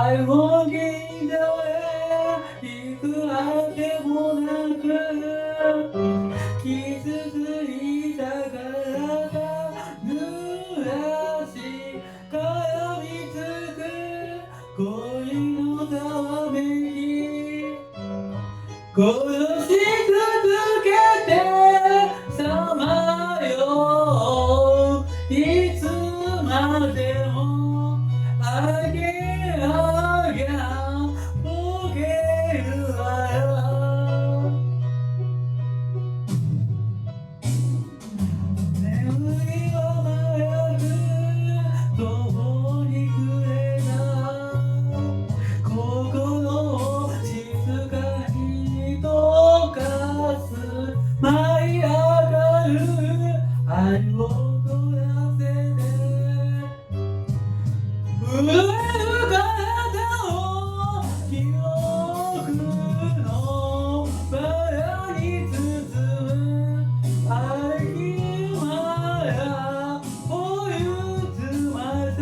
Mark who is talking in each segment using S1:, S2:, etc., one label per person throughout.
S1: 愛も銀河へいくあてもなく傷ついた体濡らし絡みつく恋のざわめき殺し続けてさまよういつまでもあげあげぼけるわよ眠りは早く共にくれた心を静かに溶かす舞い上がる愛を取らせて震える体を記憶のバラに包む愛はやをゆつませ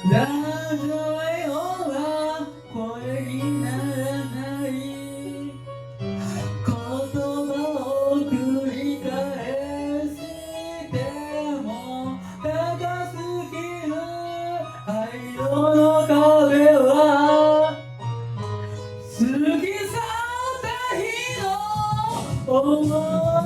S1: だとよは声にならない言葉を繰り返しても高すぎる愛の壁は過ぎ去った日の思い